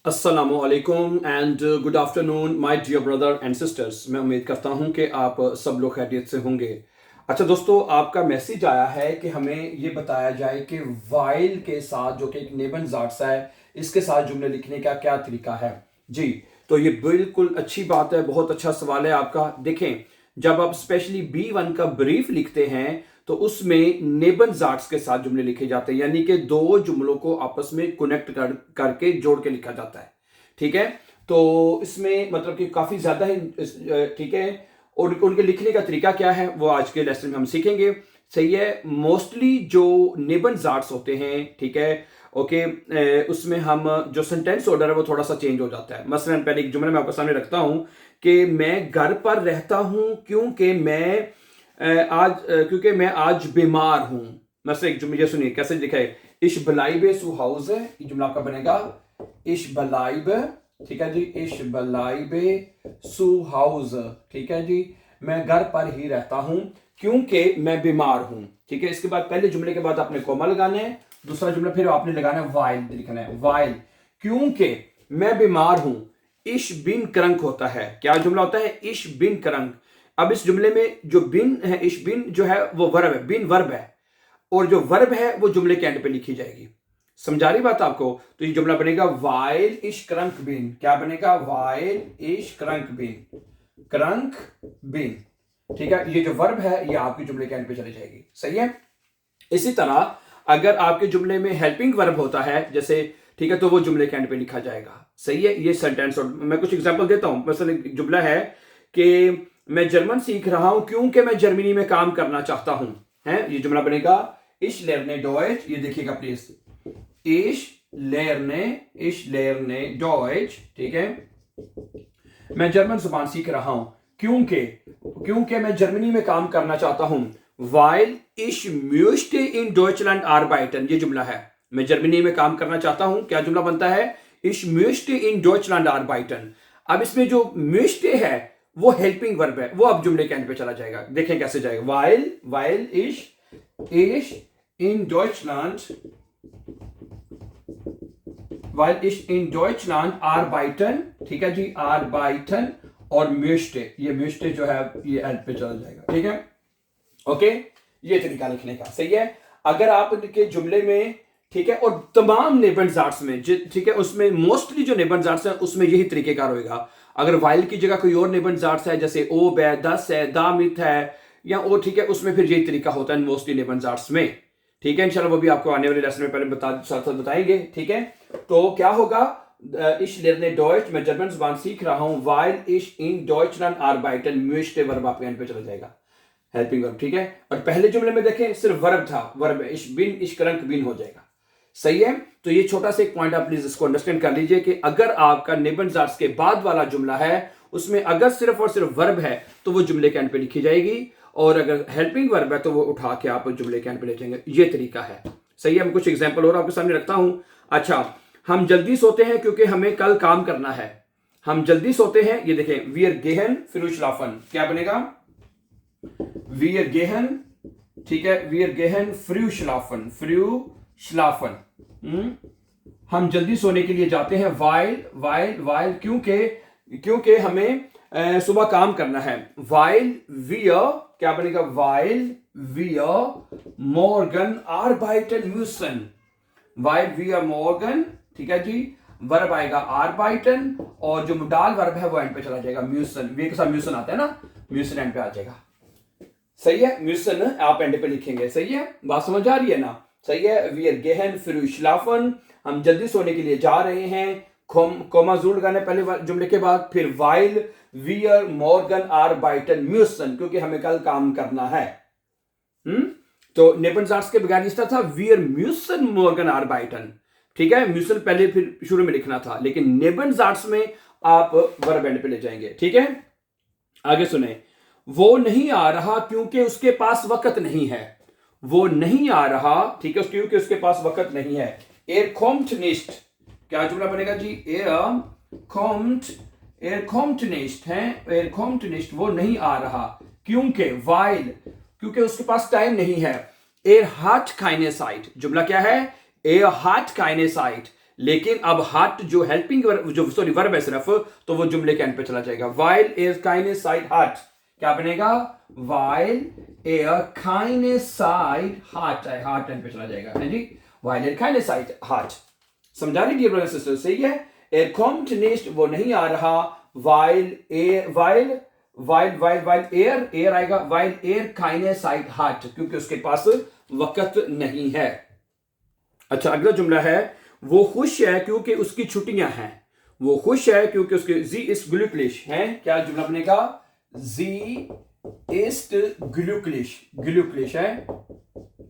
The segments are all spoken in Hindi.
अस्सलामु अलैकुम and good afternoon my dear brother and sisters. मैं उम्मीद करता हूं कि आप सब लोग खैरियत से होंगे। अच्छा दोस्तों, आपका मैसेज आया है कि हमें ये बताया जाए कि वाइल के साथ, जो कि एक नेबन ज़ाट्स है, इसके साथ जुमले लिखने का क्या तरीका है। जी, तो ये बिल्कुल अच्छी बात है, बहुत अच्छा सवाल है आपका। देखें, जब आप स्पेशली B1 का ब्रीफ लिखते हैं तो उसमें नेबन ज़ाट्स के साथ जुमले लिखे जाते हैं, यानी कि दो जुमलों को आपस में कनेक्ट करके जोड़ के लिखा जाता है। ठीक है, तो इसमें मतलब कि काफ़ी ज़्यादा है। ठीक है, और उनके लिखने का तरीका क्या है वो आज के लेसन में हम सीखेंगे। सही है, मोस्टली जो नेबन ज़ाट्स होते हैं, ठीक है, ओके, उसमें हम जो सेंटेंस ऑर्डर है वो थोड़ा सा चेंज हो जाता है। मसलन पहले एक जुमला मैं आपके सामने रखता हूं कि मैं घर पर रहता हूं क्योंकि मैं आज बीमार हूं। मतलब एक जुमला सुनिए कैसे लिखा है। इश बलाइबे सु हाउस है, ये जुमला आपका बनेगा इश बलाइबे, ठीक है जी, इश बलाइबे सु हाउस, ठीक है जी, मैं घर पर ही रहता हूं क्योंकि मैं बीमार हूं। ठीक है, इसके बाद पहले जुमले के बाद आपने कोमा लगाना है, दूसरा जुमला फिर आपने लगाना है वाइल, लिखना है वाइल, क्योंकि मैं बीमार हूं। इश बिन करंक होता है, क्या जुमला होता है, इश बिन करंक। अब इस जुमले में जो बिन है, इश बिन जो है वो वर्ब है, बिन वर्ब है, और जो वर्ब है वो जुमले के एंड पे लिखी जाएगी। समझा रही बात आपको। तो ये जुमला बनेगा वाइल इश क्रंक बिन। क्या बनेगा, वाइल इश क्रंक बिन, क्रंक बिन। ठीक है, ये जो वर्ब है ये आपके जुमले के एंड पे चली जाएगी। सही है। इसी तरह अगर आपके जुमले में हेल्पिंग वर्ब होता है जैसे, ठीक है, तो वो जुमले के एंड पे लिखा जाएगा। सही है, ये सेंटेंस। और मैं कुछ एग्जांपल देता हूं। मसलन एक जुमला है कि मैं जर्मन सीख रहा हूं क्योंकि मैं जर्मनी में काम करना चाहता हूं। है, ये जुमला बनेगा इश लेरने डॉयच। ये देखिएगा प्लीज, इश लेरने डॉयच, ठीक है, मैं जर्मन जुबान सीख रहा हूं क्योंकि मैं जर्मनी में काम करना चाहता हूं। वाइल इश म्यूस्टे इन डॉयचलैंड आर्बाइटन, ये जुमला है, मैं जर्मनी में काम करना चाहता हूं। क्या जुमला बनता है, इश म्यूस्टे इन डॉयचलैंड आर्बाइटन। अब इसमें जो म्यूस्टे है वो हेल्पिंग वर्ब है, वो अब जुमले के एंड पे चला जाएगा। देखें कैसे जाएगा, वाइल इश इन डॉयचलैंड, वाइल इश इन डॉयचलैंड आर्बाइटन, ठीक है जी, आर्बाइटन और म्यूस्टे, ये म्यूस्टे जो है ये एंड पे चला जाएगा। ठीक है, ओके, ये तरीका लिखने का। सही है। अगर आपके जुमले में, ठीक है, और तमाम नेबन ज़ाट्स में, ठीक है, उसमें मोस्टली जो नेबन ज़ाट्स है उसमें यही तरीकेकार होगा। अगर वाइल की जगह कोई और नेबन ज़ाट्स है जैसे ओब है, दस है, दामित है, या वो, ठीक है, उसमें फिर यही तरीका होता है मोस्टली नेबन ज़ाट्स में। ठीक है, इंशाल्लाह वो भी आपको आने वाले लेसन में पहले साथ बताएंगे। ठीक है, तो क्या होगा, इश लेरने डॉयच, मैं जर्मन जुबान सीख रहा हूं, वाइल इश इन डॉयचलैंड आर्बाइटन, म्यूस्टे वर्ब आपके एंड पे चला जाएगा, हेल्पिंग वर्ब। ठीक है, और पहले जुमले में देखें सिर्फ वर्ब था, वर्ब इश बिन इश करंक बिन हो जाएगा। सही है। तो ये छोटा सा एक पॉइंट आप प्लीज इसको अंडरस्टैंड कर लीजिए कि अगर आपका नेबन ज़ाट्स के बाद वाला जुमला है उसमें अगर सिर्फ और सिर्फ वर्ब है तो वो जुमले के एंड पे लिखी जाएगी, और अगर हेल्पिंग वर्ब है तो वो उठा के आप जुमले के एंड पे ले जाएंगे। ये तरीका है। सही है, मैं कुछ एग्जाम्पल और आपके सामने रखता हूं। अच्छा, हम जल्दी सोते हैं क्योंकि हमें कल काम करना है। हम जल्दी सोते हैं, ये देखें, वी आर गेहन फ्रूशलाफन, क्या बनेगा, वी आर गेहन, ठीक है, वी आर गेहन फ्रूशलाफन, हम जल्दी सोने के लिए जाते हैं। वाइल क्योंकि हमें सुबह काम करना है। वाइल वियर, क्या बनेगा, वाइल वियर मॉर्गन आर्बाइटन म्यूसन, वाइल वियर मॉर्गन, ठीक है जी, वर्ब आएगा आर्बाइटन, और जो मुडाल वर्ब है वो एंड पे चला जाएगा, म्यूसन, वे के साथ म्यूसन आता है ना, म्यूसन एंड पे आ जाएगा। सही है, म्यूसन आप एंड पे लिखेंगे। सही है, बात समझ आ रही है ना। सही है, वी आर गेहन फ्रूशलाफन, हम जल्दी सोने के लिए जा रहे हैं, कोमा जूर लगाने पहले जुमले के बाद, फिर वाइल वी आर मॉर्गन आर्बाइटन म्यूसन, क्योंकि हमें कल काम करना है। तो नेबन ज़ाट्स के बगैर इस तरह था, वी आर म्यूसन मॉर्गन आर्बाइटन, ठीक है, म्यूसन पहले फिर शुरू में लिखना था, लेकिन नेबन ज़ाट्स में आप वर्ब एंड पे ले जाएंगे। ठीक है, आगे सुने, वो नहीं आ रहा क्योंकि उसके पास वक्त नहीं है, वो नहीं आ रहा, ठीक है, क्योंकि उसके पास वक्त नहीं है। एर कॉम्ट निस्ट, क्या जुमला बनेगा जी, एर कॉम्ट निस्ट है, एर कॉम्ट निस्ट, वो नहीं आ रहा क्योंकि, वाइल, क्योंकि उसके पास टाइम नहीं है। एर हाट काइने साइट, जुमला क्या है, एर हाट काइने साइट, लेकिन अब हार्ट जो हेल्पिंग जो सॉरी वर्ब है सिर्फ, तो वो जुमले के एंड पे चला जाएगा। वाइल ए काइनेसाइड हार्ट, क्या बनेगा? वाइल ए काइनेसाइड हार्ट, हार्ट एंड पे चला जाएगा, है जी। वाइल ए काइनेसाइड हार्ट, समझा रही डियर ब्रदर्स सिस्टर्स? सही है। एर कॉम्ट निस्ट, वो नहीं आ रहा। वाइल एयर आएगा। वाइल एयर काइनेसाइड हार्ट, क्योंकि उसके पास वक्त नहीं है। अच्छा, अगला जुमला है, वो खुश है क्योंकि उसकी छुट्टियां हैं। वो खुश है क्योंकि उसके जी इस ग्लुकलिश है। क्या जुमला बनेगा? जी इस्ट ग्लुकलिश है,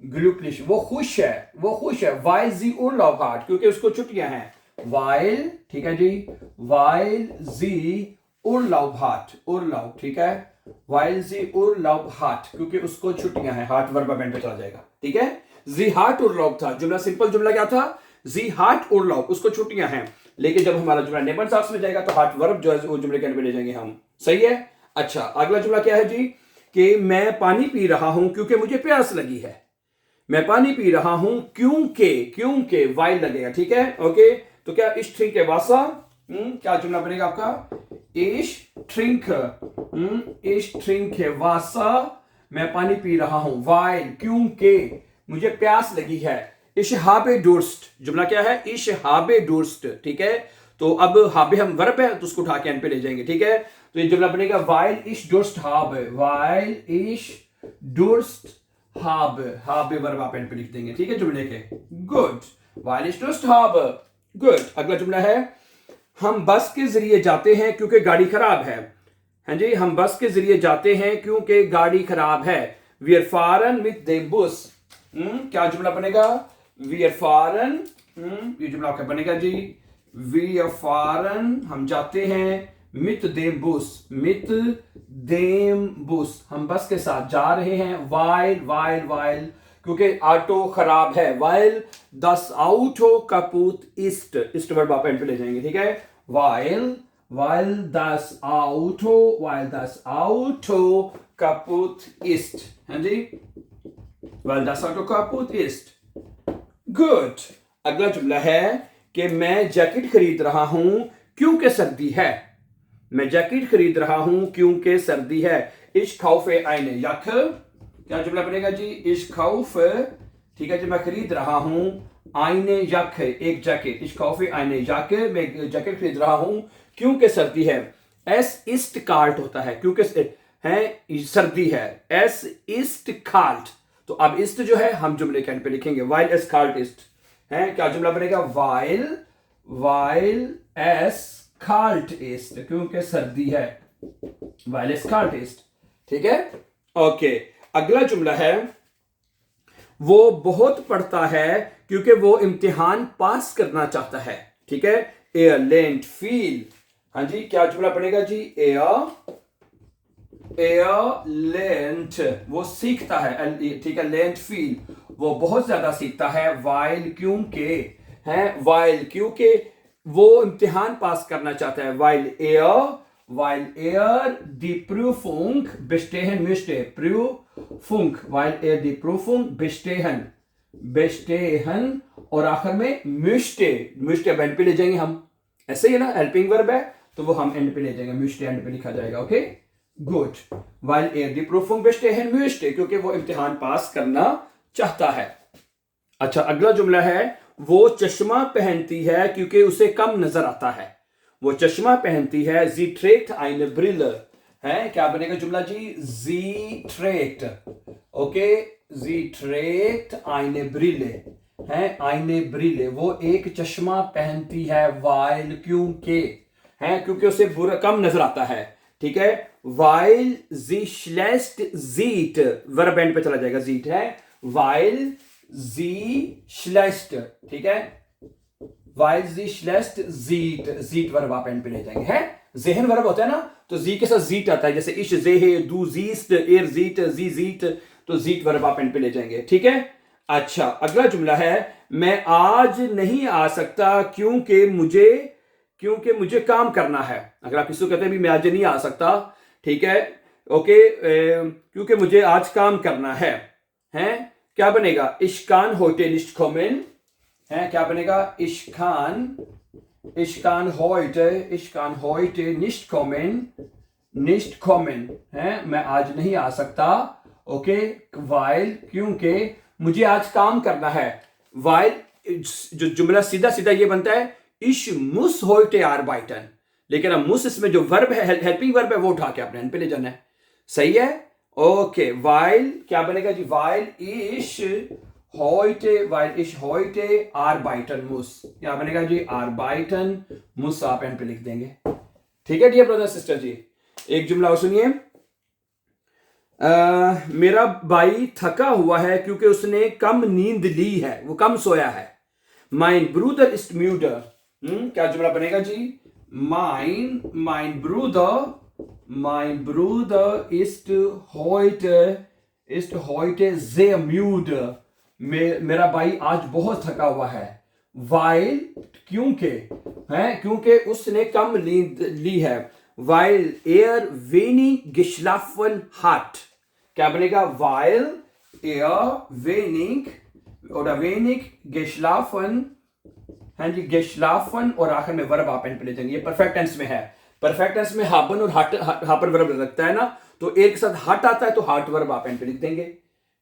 ग्लुकलिश। वो खुश है। वाइल जी उर्लाub हार्ट, क्योंकि उसको छुट्टियां हैं। वाइल, ठीक है जी, वाइल जी उर्लाub हार्ट, उर्लाub, ठीक है। वाइल जी उर्लाub हार्ट, क्योंकि उसको छुट्टियां हैं। हार्ट वर्ब एंड पे चला जाएगा, ठीक है। जी हार्ट उर्लाub था जुमला, सिंपल जुमला क्या था? जी हार्ट उर्लाub, उसको छुट्टियां हैं। लेकिन जब हमारा जुमला नेबनसाफ्स में जाएगा तो हार्ट वर्ब जो है वो जुमले के एंड पे ले जाएंगे हम। सही है। अच्छा, अगला जुमला क्या है जी? कि मैं पानी पी रहा हूं क्योंकि मुझे प्यास लगी है। मैं पानी पी रहा हूं क्योंकि वाइल लगेगा, ठीक है। ओके, तो क्या इश ट्रिंक के वासा, क्या जुमला बनेगा आपका? इश ट्रिंक के वासा, मैं पानी पी रहा हूं। वाइल, क्योंकि मुझे प्यास लगी है। इश हाबे डुर्स्ट, जुमला क्या है? इश हाबे डुर्स्ट, ठीक है। तो अब हाबे हम वर्ब है तो उसको उठा के एंड पे ले जाएंगे, ठीक है। तो ये जुमला बनेगा वाइल इश डुर्स्ट हाबे, वाइल इश डुर्स्ट हाबे वर्ब आप एंड पे लिख देंगे, ठीक है, जुमले के। गुड, वाइल इश डुर्स्ट हाबे, गुड। अगला जुमला है, हम बस के जरिए जाते हैं क्योंकि गाड़ी खराब है। हाँ जी, हम बस के जरिए जाते हैं क्योंकि गाड़ी खराब है। We are Faran with them बुस, क्या जुमला बनेगा? वी आर फारन, ये जुमला क्या बनेगा जी? वी आर फारन, हम जाते हैं। मित देम बुस, हम बस के साथ जा रहे हैं। वाइल, क्योंकि ऑटो खराब है। वाइल दस आउटो कपूत इस्ट वर्ब आप एंड पे ले जाएंगे, ठीक है। वाइल दस आउटो कपूत इस्ट, है जी। वाइल दस आउटो कपूत इस्ट, गुड। अगला जुमला है कि मैं जैकेट खरीद रहा हूं क्योंकि सर्दी है। मैं जैकेट खरीद रहा हूं क्योंकि सर्दी है। इश खौफे आइने यख, क्या जुमला बनेगा जी? इश खौफ, ठीक है जी, मैं खरीद रहा हूं। आइने यख, एक जैकेट। इश खौफे आइने यख, मैं जैकेट खरीद रहा हूं क्योंकि सर्दी है। एस इस्ट कार्ट होता है क्योंकि है सर्दी है। एस इस्ट कार्ट, तो अब इस्ट जो है हम जुमले के एंड पे लिखेंगे। वाइल एस कार्ट इस्ट है, क्या जुमला बनेगा? वाइल एस कार्ट इस्ट, क्योंकि सर्दी है। वाइल एस कार्ट इस्ट, ठीक है। ओके, अगला जुमला है, वो बहुत पढ़ता है क्योंकि वो इम्तिहान पास करना चाहता है, ठीक है। एयर लेंट फील, हाँ जी, क्या जुमला बनेगा जी? एयर लेंट, वो सीखता है, ठीक है। लेंट फील, वो बहुत ज्यादा सीखता है। वाइल क्योंकि वो इम्तिहान पास करना चाहता है। वाइल एयर दी प्रूफुंग बेस्टेहन मिस्टे, प्रूफुंग, वाइल एयर दी प्रूफुंग बेस्टेहन, और आखिर में मिस्टे एंड पे ले जाएंगे हम। ऐसे ही है ना, हेल्पिंग वर्ब है तो वो हम एंड पे ले जाएंगे। मिस्टे एंड पे लिखा जाएगा, ओके, गुड। वाइल एयर दी प्रूफुंग बेस्टेहन मिस्टे, क्योंकि वो इम्तिहान पास करना चाहता है। अच्छा, अगला जुमला है, वो चश्मा पहनती है क्योंकि उसे कम नजर आता है। वो चश्मा पहनती है। जी ट्रेक्ट आइने ब्रिल है, क्या बनेगा जुमला जी? जी ट्रेक्ट, ओके, जी ट्रेक्ट आइने ब्रिले है। आइने ब्रिले, वो एक चश्मा पहनती है। वाइल क्योंकि उसे बुरा कम नजर आता है, ठीक है। वाइल जी श्लेस्ट जीट, वर्ब एंड पे चला जाएगा, जीट है। वाइल जी श्लेस्ट, ठीक है। वाइल जी श्लेस्ट जीट वर्ब आप एंड पे ले जाएंगे, है। जेहन वर्ब होता है ना, तो जी के साथ जीट आता है, जैसे इश जेहे, दू जीस्ट, एर जीट, जी जीट, तो जीट वर्ब आप एंड पे ले जाएंगे, ठीक है। अच्छा, अगला जुमला है, मैं आज नहीं आ सकता क्योंकि मुझे काम करना है। अगर आप किसी को कहते हैं भी मैं आज नहीं आ सकता, ठीक है, ओके, क्योंकि मुझे आज काम करना है, हैं, क्या बनेगा? इश्कान होटे निश्ट कोमेन, है, क्या बनेगा? ich kann heute nicht kommen है, मैं आज नहीं आ सकता, ओके, weil क्योंकि मुझे आज काम करना है, weil जो जुमला सीधा सीधा ये बनता है ich muss heute arbeiten, लेकिन अब muss इसमें जो वर्ब है, हेल्पिंग वर्ब है, वो उठा के आपने एंड पे ले जाना है, सही है, ओके, weil क्या बनेगा जी? weil ich heute arbeiten muss, क्या बनेगा जी? arbeiten muss आप एंड पे लिख देंगे, ठीक है डियर ब्रदर सिस्टर जी। एक जुमला और सुनिए, मेरा भाई थका हुआ है क्योंकि उसने कम नींद ली है, वो कम सोया है। mein Bruder ist müde, क्या जुमला बनेगा जी? mein Bruder ist heute sehr müde, मेरा भाई आज बहुत थका हुआ है, weil क्योंकि उसने कम नींद ली है, weil wenig geschlafen hat, क्या बनेगा? weil wenig geschlafen, हाँ जी, geschlafen और आखिर में वर्ब आप एंड पे ले जाएंगे, ये परफेक्ट टेंस में है, परफेक्ट टेंस में हाबन और हापर वर्ब लगता है ना, तो एक साथ हट आता है तो हार्ट वर्ब आप एंड पे लिख देंगे,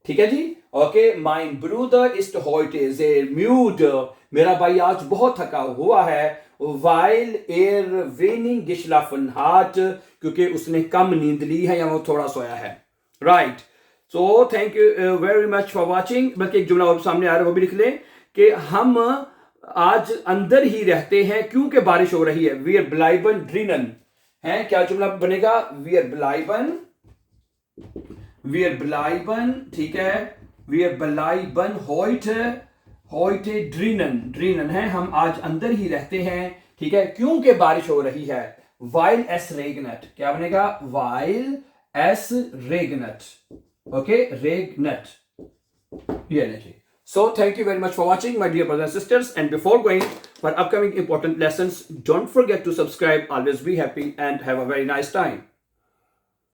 ठीक है जी, okay. mein Bruder ist heute sehr müde, मेरा भाई आज बहुत थका हुआ है, weil wenig geschlafen hat, क्योंकि उसने कम नींद ली है या वो थोड़ा सोया है, right. So thank you very much for watching. बल्कि एक जुमला और सामने आ रहा है, वो भी लिख लें कि हम आज अंदर ही रहते हैं क्योंकि बारिश हो रही है, wir bleiben drinnen है, क्या जुमला बनेगा? wir bleiben, ठीक है, wir bleiben heute drinnen है, हम आज अंदर ही रहते हैं, ठीक है, क्योंकि बारिश हो रही है, weil es regnet, क्या बनेगा? weil es regnet, okay, regnet, ये लीजिए। So thank you very much for watching, my dear brothers and sisters, and before going for upcoming important lessons, don't forget to subscribe. Always be happy and have a very nice time.